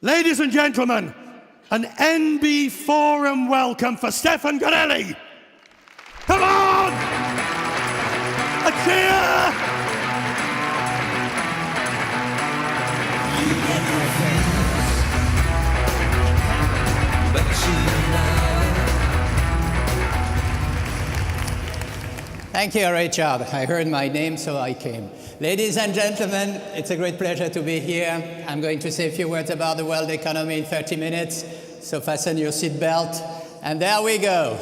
Ladies and gentlemen, an NB Forum welcome for Stéphane Garelli. Come on! A cheer! Thank you, Richard. I heard my name, so I came. Ladies and gentlemen, it's a great pleasure to be here. I'm going to say a few words about the world economy in 30 minutes, so fasten your seatbelt. And there we go.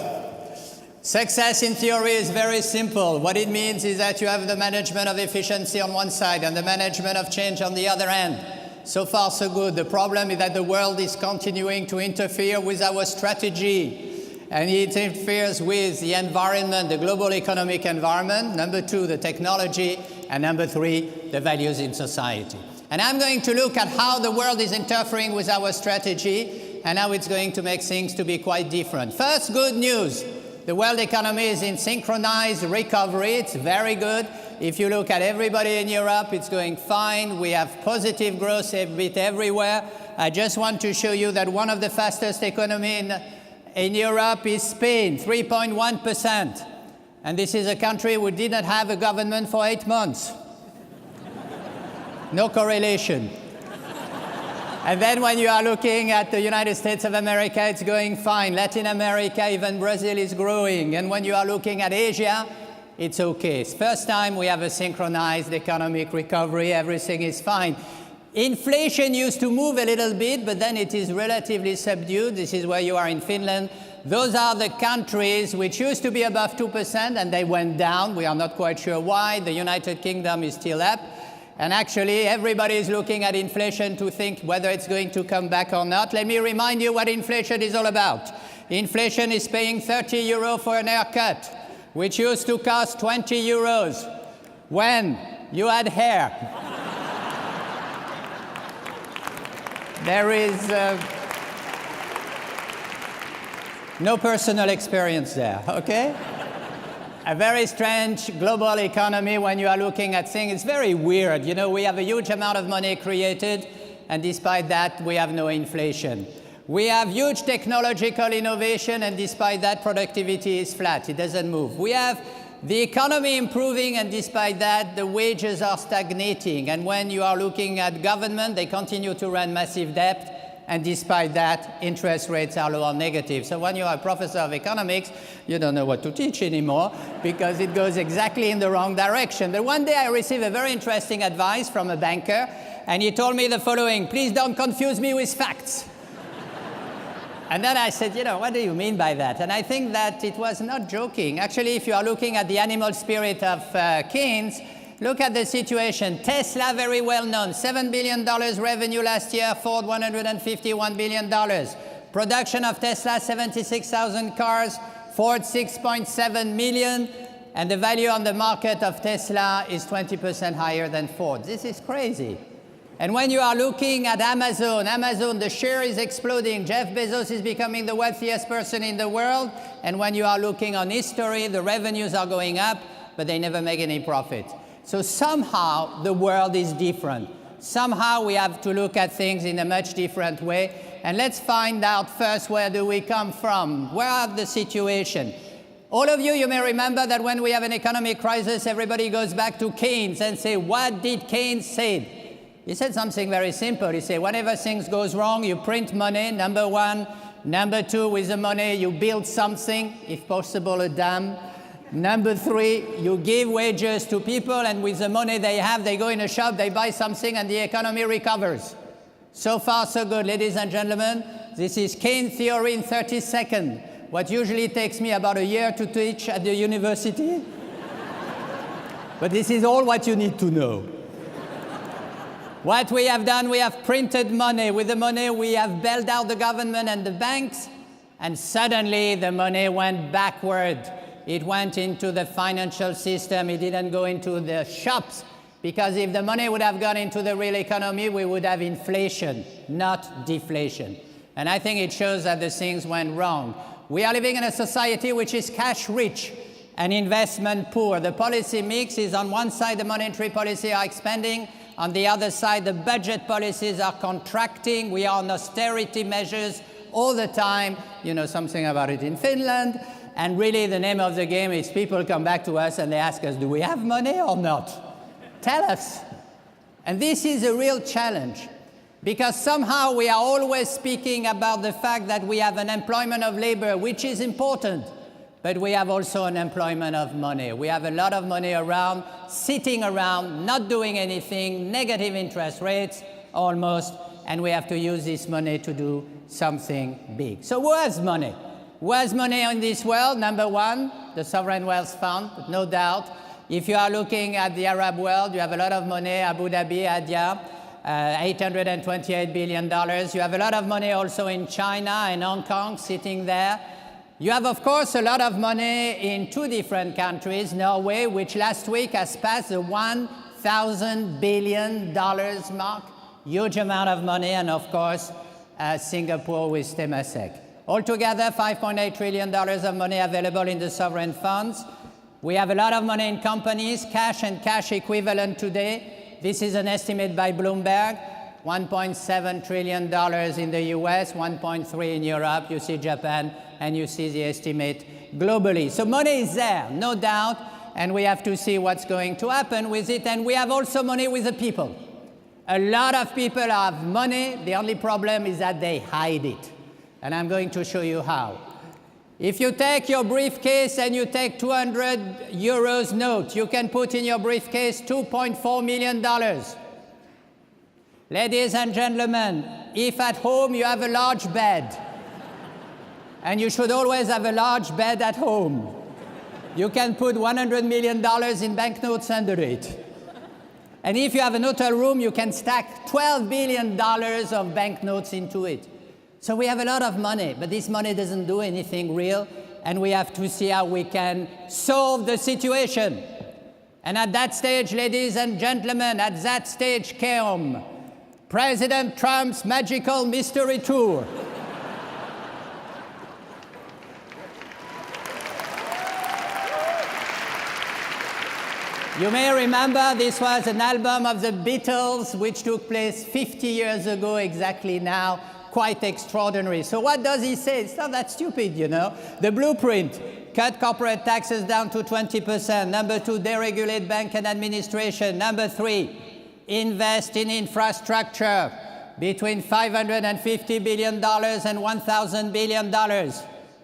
Success in theory is very simple. What it means is that you have the management of efficiency on one side and the management of change on the other end. So far, so good. The problem is that the world is continuing to interfere with our strategy. And it interferes with the environment, the global economic environment. Number two, the technology. And number three, the values in society. And I'm going to look at how the world is interfering with our strategy and how it's going to make things to be quite different. First, good news. The world economy is in synchronized recovery. It's very good. If you look at everybody in Europe, it's going fine. We have positive growth a bit everywhere. I just want to show you that one of the fastest economies in Europe is Spain, 3.1%. And this is a country who didn't have a government for 8 months. No correlation. And then when you are looking at the United States of America, it's going fine. Latin America, even Brazil is growing. And when you are looking at Asia, it's okay. It's first time we have a synchronized economic recovery. Everything is fine. Inflation used to move a little bit, but then it is relatively subdued. This is where you are in Finland. Those are the countries which used to be above 2%, and they went down. We are not quite sure why. The United Kingdom is still up. And actually, everybody is looking at inflation to think whether it's going to come back or not. Let me remind you what inflation is all about. Inflation is paying 30 euro for an haircut, which used to cost 20 euros when you had hair. There is no personal experience there, okay? A very strange global economy when you are looking at things. It's very weird. You know, we have a huge amount of money created, and despite that, we have no inflation. We have huge technological innovation, and despite that, productivity is flat. It doesn't move. We have the economy improving, and despite that, the wages are stagnating. And when you are looking at government, they continue to run massive debt. And despite that, interest rates are low or negative. So when you are a professor of economics, you don't know what to teach anymore because it goes exactly in the wrong direction. But one day I received a very interesting advice from a banker, and he told me the following: please don't confuse me with facts. And then I said, you know, what do you mean by that? And I think that it was not joking. Actually, if you are looking at the animal spirit of Keynes, look at the situation. Tesla, very well known, $7 billion revenue last year, Ford, $151 billion. Production of Tesla, 76,000 cars, Ford, 6.7 million. And the value on the market of Tesla is 20% higher than Ford. This is crazy. And when you are looking at Amazon, the share is exploding. Jeff Bezos is becoming the wealthiest person in the world. And when you are looking on history, the revenues are going up, but they never make any profit. So somehow the world is different. Somehow we have to look at things in a much different way. And let's find out first, where do we come from? Where are the situation? All of you, you may remember that when we have an economic crisis, everybody goes back to Keynes and say, what did Keynes say? He said something very simple. He said, whenever things goes wrong, you print money, number one. Number two, with the money, you build something, if possible, a dam. Number three, you give wages to people, and with the money they have, they go in a shop, they buy something, and the economy recovers. So far, so good, ladies and gentlemen. This is Keynes theory in 30 seconds. What usually takes me about a year to teach at the university. But this is all what you need to know. What we have done, we have printed money. With the money, we have bailed out the government and the banks, and suddenly the money went backward. It went into the financial system. It didn't go into the shops, because if the money would have gone into the real economy, we would have inflation, not deflation. And I think it shows that the things went wrong. We are living in a society which is cash-rich and investment poor. The policy mix is, on one side, the monetary policy are expanding. On the other side, the budget policies are contracting. We are on austerity measures all the time. You know something about it in Finland. And really, the name of the game is people come back to us and they ask us, do we have money or not? Tell us. And this is a real challenge, because somehow we are always speaking about the fact that we have an employment of labor, which is important, but we have also an employment of money. We have a lot of money around, sitting around, not doing anything, negative interest rates almost, and we have to use this money to do something big. So who has money? Who has money in this world? Number one, the Sovereign Wealth Fund, but no doubt. If you are looking at the Arab world, you have a lot of money, Abu Dhabi, Adia, $828 billion. You have a lot of money also in China and Hong Kong sitting there. You have, of course, a lot of money in two different countries, Norway, which last week has passed the $1,000 billion mark, huge amount of money, and of course, Singapore with Temasek. Altogether, $5.8 trillion of money available in the sovereign funds. We have a lot of money in companies, cash and cash equivalent today. This is an estimate by Bloomberg, $1.7 trillion in the US, 1.3 in Europe. You see Japan, and you see the estimate globally. So money is there, no doubt, and we have to see what's going to happen with it. And we have also money with the people. A lot of people have money. The only problem is that they hide it. And I'm going to show you how. If you take your briefcase and you take 200 euros note, you can put in your briefcase $2.4 million. Ladies and gentlemen, if at home you have a large bed, and you should always have a large bed at home, you can put $100 million in banknotes under it. And if you have an hotel room, you can stack $12 billion of banknotes into it. So we have a lot of money, but this money doesn't do anything real, and we have to see how we can solve the situation. And at that stage, ladies and gentlemen, at that stage came President Trump's magical mystery tour. You may remember this was an album of the Beatles, which took place 50 years ago exactly now. Quite extraordinary. So what does he say? It's not that stupid, you know. The blueprint: cut corporate taxes down to 20%. Number two, deregulate bank and administration. Number three, invest in infrastructure between $550 billion and $1,000 billion,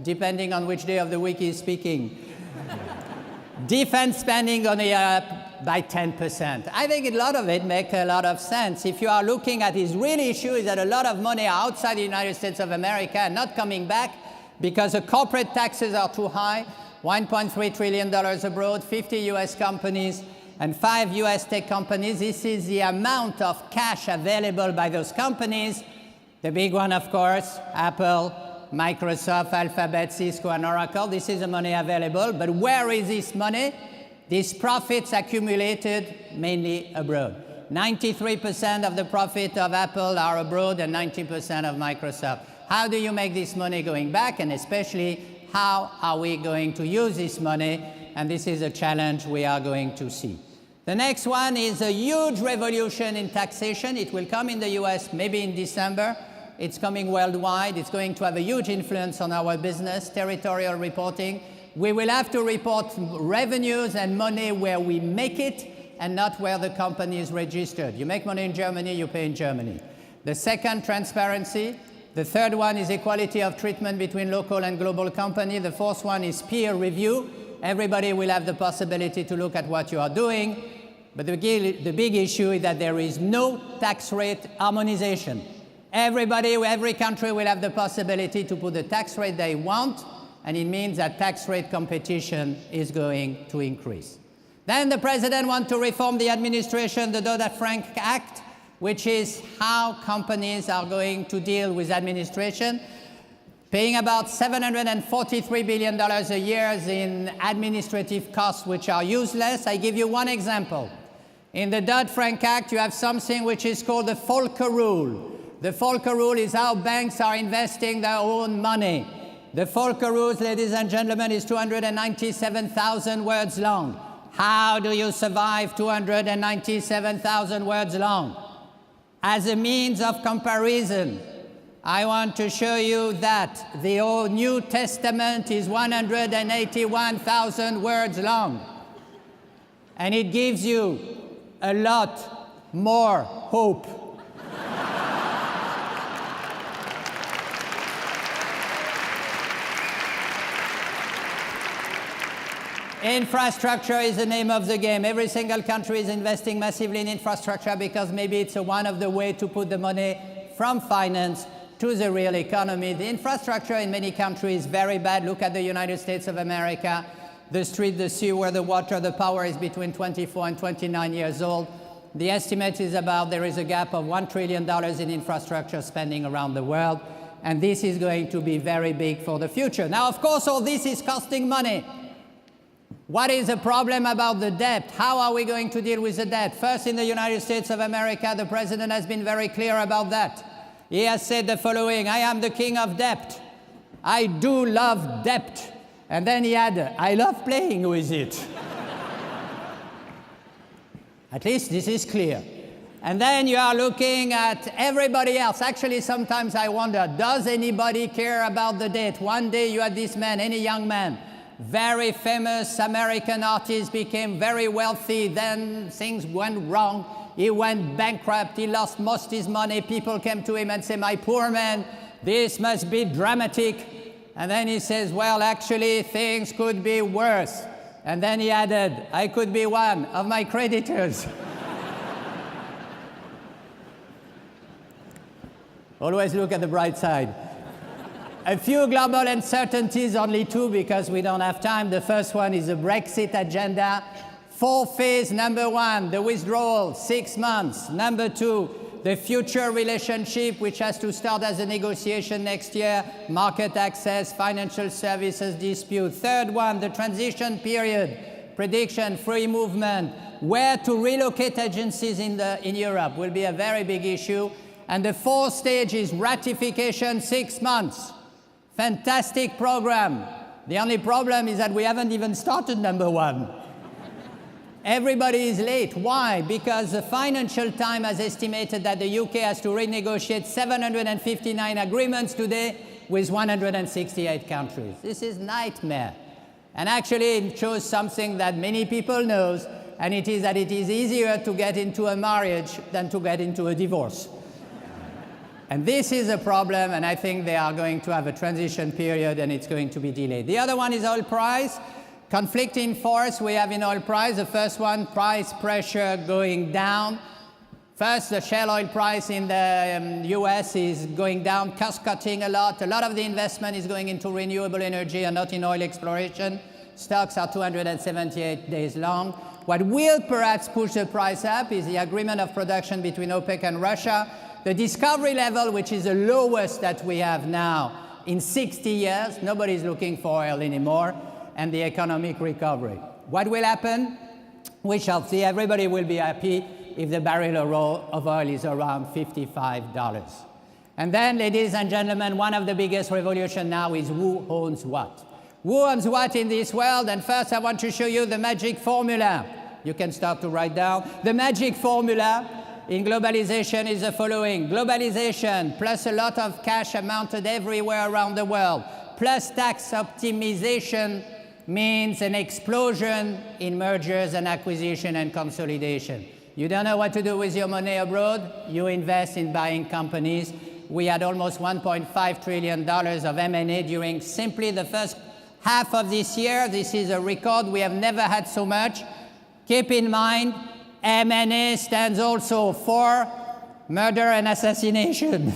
depending on which day of the week he's speaking. Defense spending on the by 10%. I think a lot of it makes a lot of sense. If you are looking at his real issue is that a lot of money are outside the United States of America and not coming back because the corporate taxes are too high, $1.3 trillion abroad, 50 US companies, and 5 US tech companies. This is the amount of cash available by those companies. The big one, of course, Apple, Microsoft, Alphabet, Cisco, and Oracle. This is the money available. But where is this money? These profits accumulated mainly abroad. 93% of the profit of Apple are abroad and 90% of Microsoft. How do you make this money going back? And especially, how are we going to use this money? And this is a challenge we are going to see. The next one is a huge revolution in taxation. It will come in the US maybe in December. It's coming worldwide. It's going to have a huge influence on our business, territorial reporting. We will have to report revenues and money where we make it and not where the company is registered. You make money in Germany, you pay in Germany. The second, transparency. The third one is equality of treatment between local and global companies. The fourth one is peer review. Everybody will have the possibility to look at what you are doing. But the big issue is that there is no tax rate harmonization. Every country will have the possibility to put the tax rate they want, and it means that tax rate competition is going to increase. Then the president wants to reform the administration, the Dodd-Frank Act, which is how companies are going to deal with administration, paying about $743 billion a year in administrative costs which are useless. I give you one example. In the Dodd-Frank Act, you have something which is called the Volcker Rule. The Volcker Rule is how banks are investing their own money. The Volcker Rule, ladies and gentlemen, is 297,000 words long. How do you survive 297,000 words long? As a means of comparison, I want to show you that the Old New Testament is 181,000 words long. And it gives you a lot more hope. Infrastructure is the name of the game. Every single country is investing massively in infrastructure because maybe it's one of the ways to put the money from finance to the real economy. The infrastructure in many countries is very bad. Look at the United States of America. The street, the sewer, the water, the power is between 24 and 29 years old. The estimate is about there is a gap of $1 trillion in infrastructure spending around the world. And this is going to be very big for the future. Now, of course, all this is costing money. What is the problem about the debt? How are we going to deal with the debt? First, in the United States of America, the president has been very clear about that. He has said the following: I am the king of debt. I do love debt. And then he added, I love playing with it. At least this is clear. And then you are looking at everybody else. Actually, sometimes I wonder, does anybody care about the debt? One day you had this man, any young man, very famous American artist, became very wealthy, then things went wrong. He went bankrupt, he lost most of his money. People came to him and said, my poor man, this must be dramatic. And then he says, well, actually, things could be worse. And then he added, I could be one of my creditors. Always look at the bright side. A few global uncertainties, only two because we don't have time. The first one is the Brexit agenda. 4 phases. Number 1, the withdrawal, 6 months. Number 2, the future relationship, which has to start as a negotiation next year, market access, financial services dispute. Third one, the transition period, prediction, free movement, where to relocate agencies in Europe will be a very big issue. And the fourth stage is ratification, 6 months. Fantastic program. The only problem is that we haven't even started number 1. Everybody is late. Why? Because the Financial Times has estimated that the UK has to renegotiate 759 agreements today with 168 countries. This is nightmare. And actually it shows something that many people knows, and it is that it is easier to get into a marriage than to get into a divorce. And this is a problem, and I think they are going to have a transition period and it's going to be delayed. The other one is oil price. Conflicting force we have in oil price. The first one, price pressure going down. First, the shale oil price in the US is going down, cost cutting a lot. A lot of the investment is going into renewable energy and not in oil exploration. Stocks are 278 days long. What will perhaps push the price up is the agreement of production between OPEC and Russia. The discovery level, which is the lowest that we have now in 60 years, nobody's looking for oil anymore, and the economic recovery. What will happen? We shall see. Everybody will be happy if the barrel of oil is around $55. And then, ladies and gentlemen, one of the biggest revolutions now is who owns what. Who owns what in this world? And first, I want to show you the magic formula. You can start to write down. The magic formula in globalization is the following. Globalization plus a lot of cash amounted everywhere around the world, plus tax optimization means an explosion in mergers and acquisition and consolidation. You don't know what to do with your money abroad? You invest in buying companies. We had almost $1.5 trillion of M&A during simply the first half of this year. This is a record. We have never had so much. Keep in mind, M&A stands also for murder and assassination.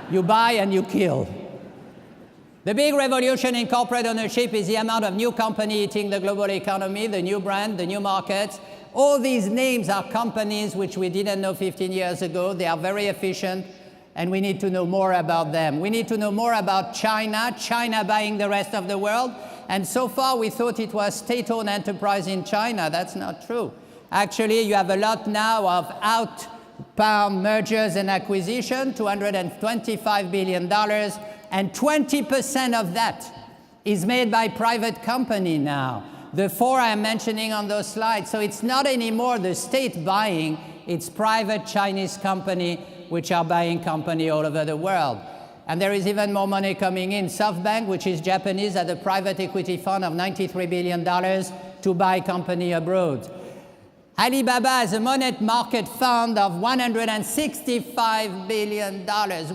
You buy and you kill. The big revolution in corporate ownership is the amount of new company hitting the global economy, the new brand, the new markets. All these names are companies which we didn't know 15 years ago. They are very efficient, and we need to know more about them. We need to know more about China, China buying the rest of the world. And so far, we thought it was state-owned enterprise in China. That's not true. Actually, you have a lot now of outbound mergers and acquisition, $225 billion, and 20% of that is made by private company now. the four I'm mentioning on those slides. So it's not anymore the state buying, it's private Chinese company which are buying company all over the world. And there is even more money coming in. SoftBank, which is Japanese, had a private equity fund of $93 billion to buy company abroad. Alibaba has a money market fund of $165 billion.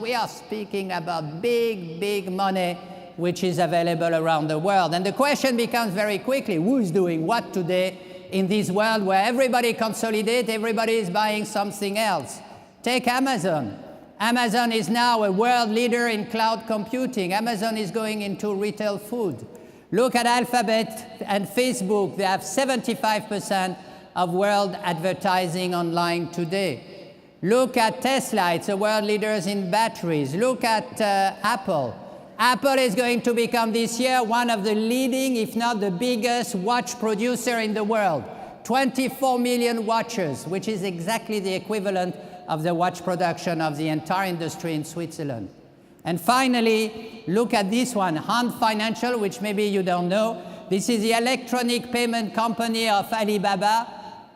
We are speaking about big, big money which is available around the world. And the question becomes very quickly, who is doing what today in this world where everybody consolidates, everybody is buying something else? Take Amazon. Amazon is now a world leader in cloud computing. Amazon is going into retail food. Look at Alphabet and Facebook. They have 75% of world advertising online today. Look at Tesla. It's a world leader in batteries. Look at Apple. Apple is going to become this year one of the leading, if not the biggest, watch producer in the world. 24 million watches, which is exactly the equivalent of the watch production of the entire industry in Switzerland. And finally, look at this one, Ant Financial, which maybe you don't know. This is the electronic payment company of Alibaba.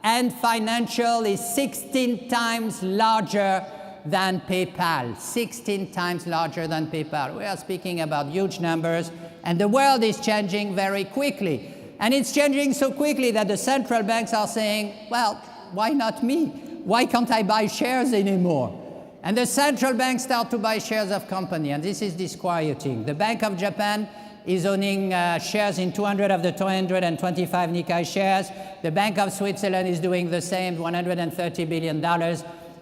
Ant Financial is 16 times larger than PayPal, 16 times larger than PayPal. We are speaking about huge numbers, and the world is changing very quickly. And it's changing so quickly that the central banks are saying, well, why not me? Why can't I buy shares anymore? And the central banks start to buy shares of company, and this is disquieting. The Bank of Japan is owning shares in 200 of the 225 Nikkei shares. The Bank of Switzerland is doing the same, $130 billion.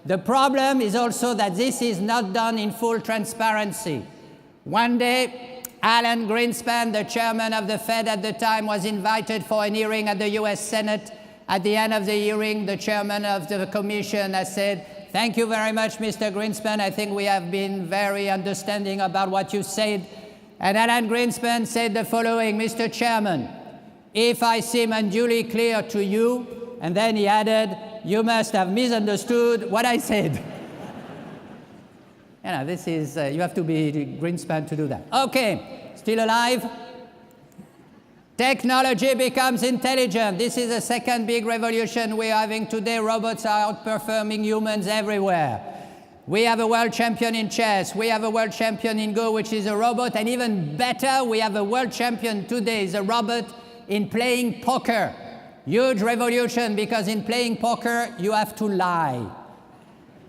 The problem is also that this is not done in full transparency. One day, Alan Greenspan, the chairman of the Fed at the time, was invited for an hearing at the US Senate. At the end of the hearing, the chairman of the commission has said, "Thank you very much, Mr. Greenspan. I think we have been very understanding about what you said." And Alan Greenspan said the following, "Mr. Chairman, if I seem unduly clear to you," and then he added, "you must have misunderstood what I said." You know, this is, you have to be Greenspan to do that. Okay, still alive? Technology becomes intelligent. This is the second big revolution we're having today. Robots are outperforming humans everywhere. We have a world champion in chess. We have a world champion in Go, which is a robot. And even better, we have a world champion today, is a robot in playing poker. Huge revolution, because in playing poker, you have to lie.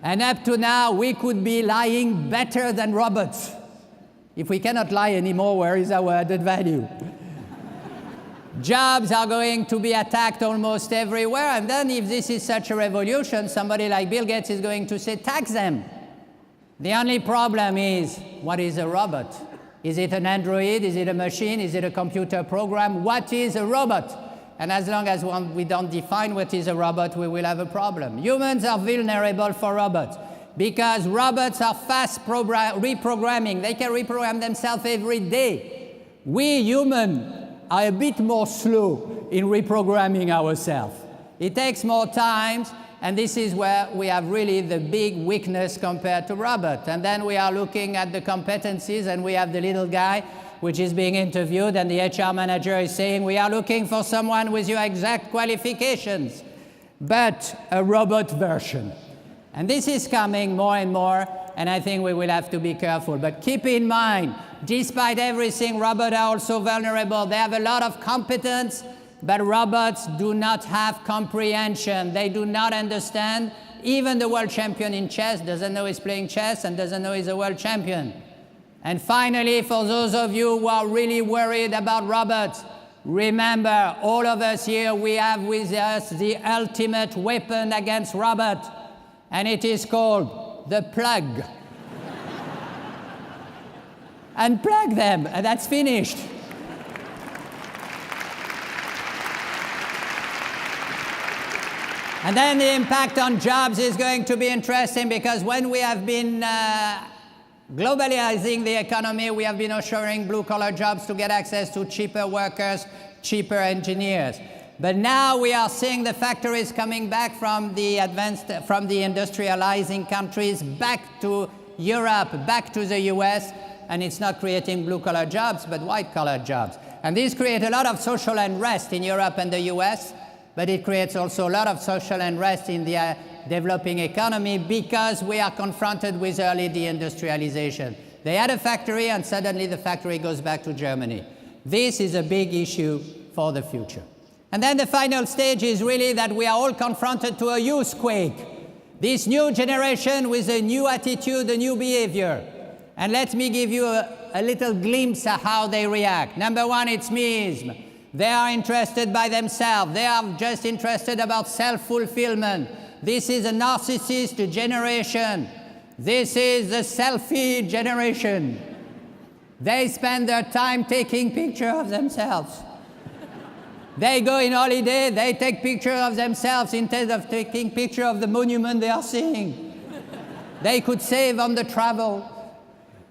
And up to now, we could be lying better than robots. If we cannot lie anymore, where is our added value? Jobs are going to be attacked almost everywhere, and then if this is such a revolution, somebody like Bill Gates is going to say, tax them. The only problem is, what is a robot? Is it an android? Is it a machine? Is it a computer program? What is a robot? And as long as we don't define what is a robot, we will have a problem. Humans are vulnerable for robots because robots are fast reprogramming. They can reprogram themselves every day. We humans are a bit more slow in reprogramming ourselves. It takes more time, and this is where we have really the big weakness compared to robots. And then we are looking at the competencies, and we have the little guy which is being interviewed, and the HR manager is saying, we are looking for someone with your exact qualifications, but a robot version. And this is coming more and more, and I think we will have to be careful. But keep in mind, despite everything, robots are also vulnerable. They have a lot of competence, but robots do not have comprehension. They do not understand. Even the world champion in chess doesn't know he's playing chess and doesn't know he's a world champion. And finally, for those of you who are really worried about robots, remember, all of us here, we have with us the ultimate weapon against robots, and it is called the plug. Unplug them, and that's finished. And then the impact on jobs is going to be interesting, because when we have been globalizing the economy, we have been assuring blue-collar jobs to get access to cheaper workers, cheaper engineers. But now we are seeing the factories coming back from the industrializing countries back to Europe, back to the US, and it's not creating blue-collar jobs, but white-collar jobs. And this creates a lot of social unrest in Europe and the US, but it creates also a lot of social unrest in the developing economy because we are confronted with early deindustrialization. They had a factory and suddenly the factory goes back to Germany. This is a big issue for the future. And then the final stage is really that we are all confronted to a youthquake. This new generation with a new attitude, a new behavior. And let me give you a little glimpse of how they react. Number one, it's meism. They are interested by themselves. They are just interested about self-fulfillment. This is a narcissist generation. This is the selfie generation. They spend their time taking pictures of themselves. They go in holiday, they take pictures of themselves instead of taking pictures of the monument they are seeing. They could save on the travel.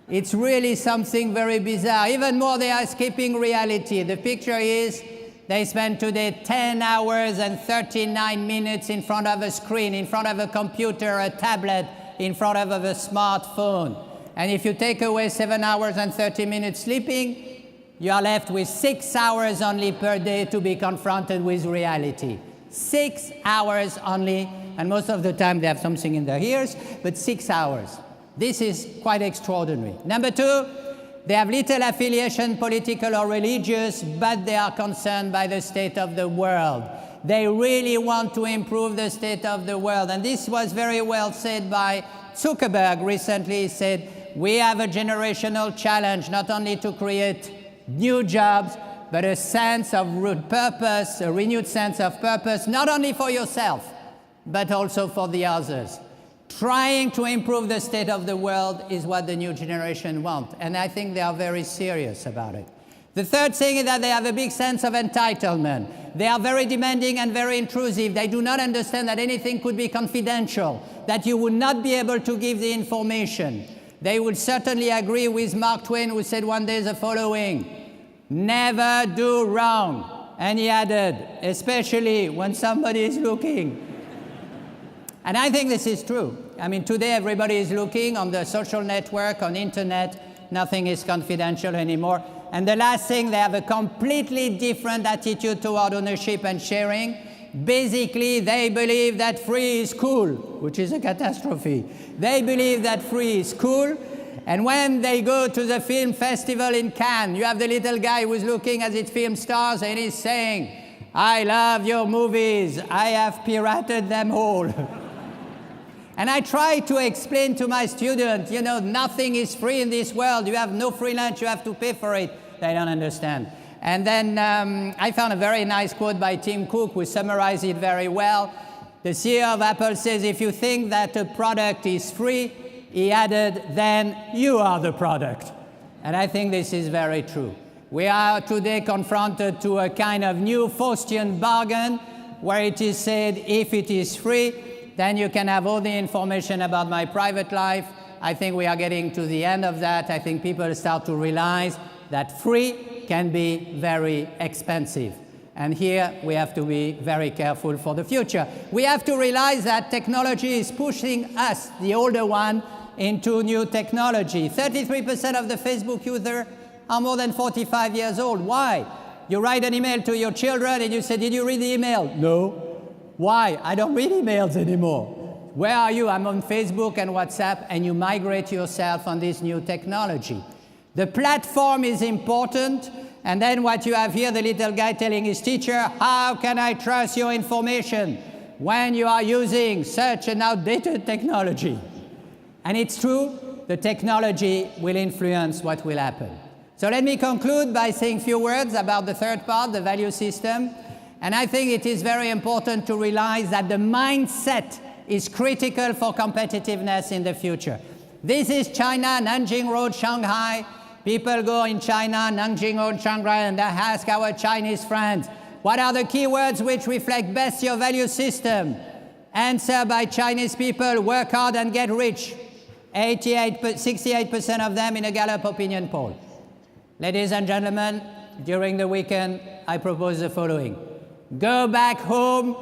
It's really something very bizarre. Even more, they are escaping reality. The picture is they spend today 10 hours and 39 minutes in front of a screen, in front of a computer, a tablet, in front of a smartphone. And if you take away 7 hours and 30 minutes sleeping, you are left with 6 hours only per day to be confronted with reality. 6 hours only, and most of the time they have something in their ears, but 6 hours. This is quite extraordinary. Number two, they have little affiliation, political or religious, but they are concerned by the state of the world. They really want to improve the state of the world. And this was very well said by Zuckerberg recently. He said, we have a generational challenge, not only to create new jobs, but a sense of purpose, a renewed sense of purpose, not only for yourself, but also for the others. Trying to improve the state of the world is what the new generation wants, and I think they are very serious about it. The third thing is that they have a big sense of entitlement. They are very demanding and very intrusive. They do not understand that anything could be confidential, that you would not be able to give the information. They would certainly agree with Mark Twain, who said one day the following, never do wrong. And he added, especially when somebody is looking. And I think this is true. I mean, today everybody is looking on the social network, on internet. Nothing is confidential anymore. And the last thing, they have a completely different attitude toward ownership and sharing. Basically, they believe that free is cool, which is a catastrophe. They believe that free is cool. And when they go to the film festival in Cannes, you have the little guy who's looking at his film stars and he's saying, I love your movies. I have pirated them all. And I try to explain to my students, you know, nothing is free in this world. You have no free lunch, you have to pay for it. They don't understand. And then I found a very nice quote by Tim Cook, who summarized it very well. The CEO of Apple says, if you think that a product is free, he added, then you are the product. And I think this is very true. We are today confronted to a kind of new Faustian bargain, where it is said, if it is free, then you can have all the information about my private life. I think we are getting to the end of that. I think people start to realize that free can be very expensive. And here we have to be very careful for the future. We have to realize that technology is pushing us, the older one, into new technology. 33% of the Facebook users are more than 45 years old. Why? You write an email to your children and you say, did you read the email? No. Why? I don't read emails anymore. Where are you? I'm on Facebook and WhatsApp, and you migrate yourself on this new technology. The platform is important, and then what you have here, the little guy telling his teacher, how can I trust your information when you are using such an outdated technology? And it's true, the technology will influence what will happen. So let me conclude by saying a few words about the third part, the value system. And I think it is very important to realize that the mindset is critical for competitiveness in the future. This is China, Nanjing Road, Shanghai. People go in China, Nanjing Road, Shanghai, and they ask our Chinese friends, what are the keywords which reflect best your value system? Answer by Chinese people, work hard and get rich. 68% of them in a Gallup opinion poll. Ladies and gentlemen, during the weekend, I propose the following. Go back home,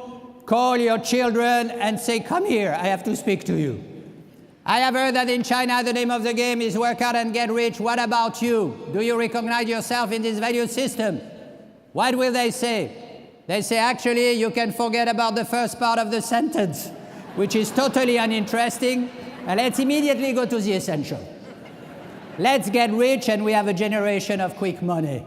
call your children and say, come here, I have to speak to you. I have heard that in China the name of the game is work hard and get rich. What about you? Do you recognize yourself in this value system? What will they say? They say, actually, you can forget about the first part of the sentence, which is totally uninteresting, and let's immediately go to the essential. Let's get rich, and we have a generation of quick money.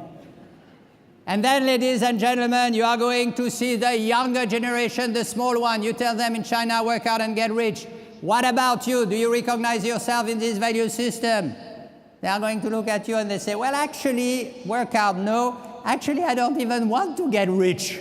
And then, ladies and gentlemen, you are going to see the younger generation, the small one. You tell them in China, work hard and get rich. What about you? Do you recognize yourself in this value system? They are going to look at you and they say, well, actually, work hard, no. Actually, I don't even want to get rich.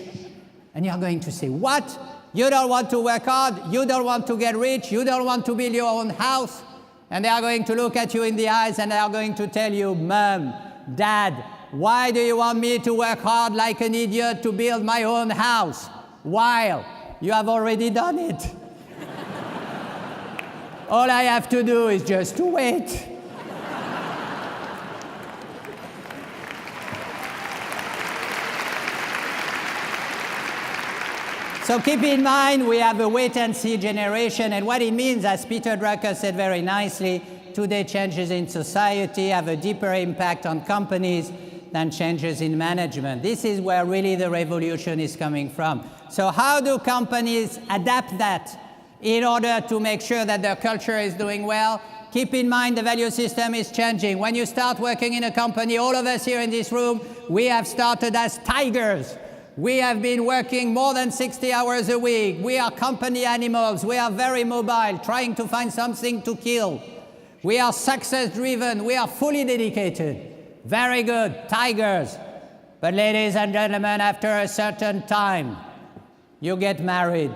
And you're going to say, what? You don't want to work hard? You don't want to get rich? You don't want to build your own house? And they are going to look at you in the eyes and they are going to tell you, Mom, Dad, why do you want me to work hard like an idiot to build my own house? While you have already done it. All I have to do is just to wait. So keep in mind, we have a wait-and-see generation, and what it means, as Peter Drucker said very nicely, today changes in society have a deeper impact on companies than changes in management. This is where really the revolution is coming from. So how do companies adapt that in order to make sure that their culture is doing well? Keep in mind the value system is changing. When you start working in a company, all of us here in this room, we have started as tigers. We have been working more than 60 hours a week. We are company animals. We are very mobile, trying to find something to kill. We are success-driven. We are fully dedicated. Very good, tigers. But ladies and gentlemen, after a certain time, you get married.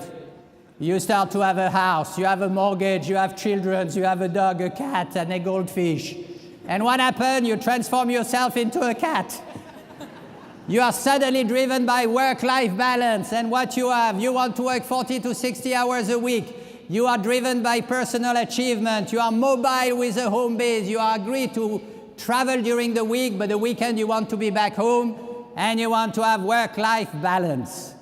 You start to have a house. You have a mortgage. You have children. You have a dog, a cat, and a goldfish. And what happened? You transform yourself into a cat. You are suddenly driven by work-life balance, and what you have, you want to work 40 to 60 hours a week. You are driven by personal achievement. You are mobile with a home base. You are agreed to travel during the week, but the weekend you want to be back home, and you want to have work-life balance.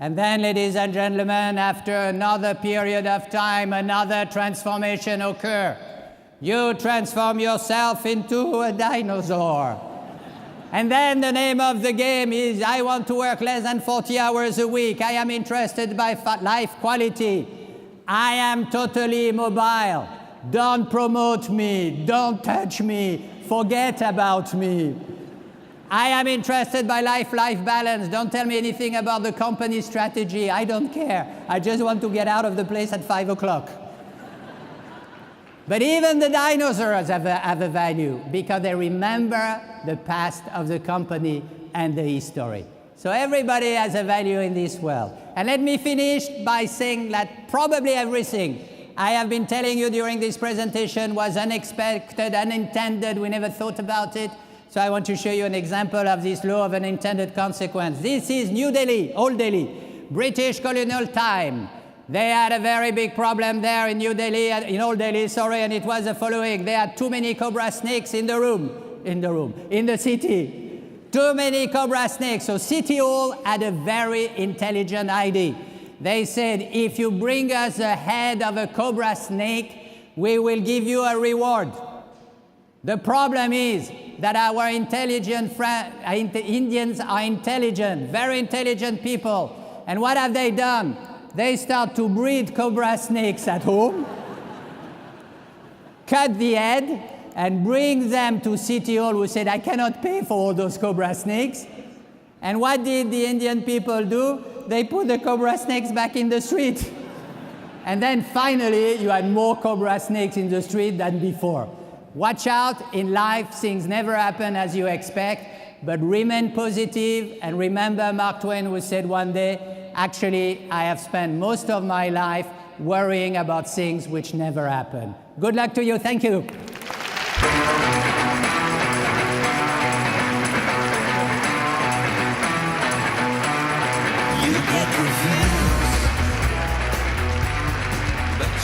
And then, ladies and gentlemen, after another period of time, another transformation occurs. You transform yourself into a dinosaur. And then the name of the game is, I want to work less than 40 hours a week. I am interested by life quality. I am totally mobile. Don't promote me. Don't touch me. Forget about me. I am interested by life balance. Don't tell me anything about the company strategy. I don't care. I just want to get out of the place at 5 o'clock. But even the dinosaurs have a value because they remember the past of the company and the history. So everybody has a value in this world. And let me finish by saying that probably everything I have been telling you during this presentation was unexpected, unintended. We never thought about it. So I want to show you an example of this law of unintended consequence. This is New Delhi, Old Delhi, British colonial time. They had a very big problem there in Old Delhi, and it was the following. They had too many cobra snakes in the city. Too many cobra snakes. So City Hall had a very intelligent idea. They said, if you bring us the head of a cobra snake, we will give you a reward. The problem is that our Indians are intelligent, very intelligent people. And what have they done? They start to breed cobra snakes at home, cut the head, and bring them to City Hall, who said, I cannot pay for all those cobra snakes. And what did the Indian people do? They put the cobra snakes back in the street. And then finally, you had more cobra snakes in the street than before. Watch out, in life, things never happen as you expect, but remain positive, and remember Mark Twain, who said one day, actually, I have spent most of my life worrying about things which never happen. Good luck to you. Thank you.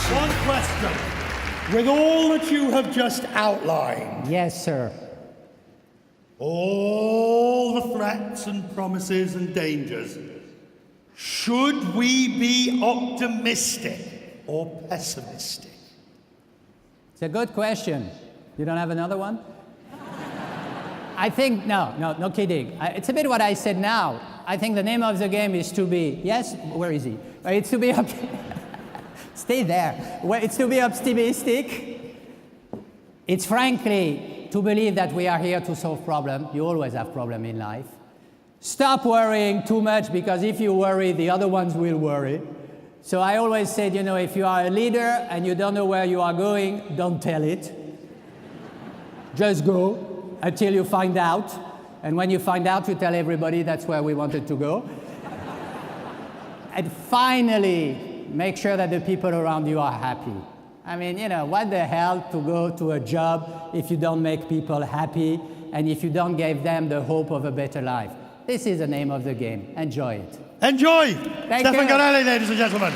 One question. With all that you have just outlined, Yes, sir. all the threats and promises and dangers, should we be optimistic or pessimistic? It's a good question. You don't have another one? I think, no kidding. It's a bit what I said now. I think the name of the game is to be, yes, where is he? It's to be, stay there. Well, it's to be optimistic. It's frankly to believe that we are here to solve problems. You always have problems in life. Stop worrying too much, because if you worry, the other ones will worry. So I always said, you know, if you are a leader and you don't know where you are going, don't tell it. Just go until you find out. And when you find out, you tell everybody that's where we wanted to go. And finally, make sure that the people around you are happy. I mean, you know, what the hell to go to a job if you don't make people happy and if you don't give them the hope of a better life? This is the name of the game. Enjoy it. Enjoy! Thank Stéphane you. Garelli, ladies and gentlemen.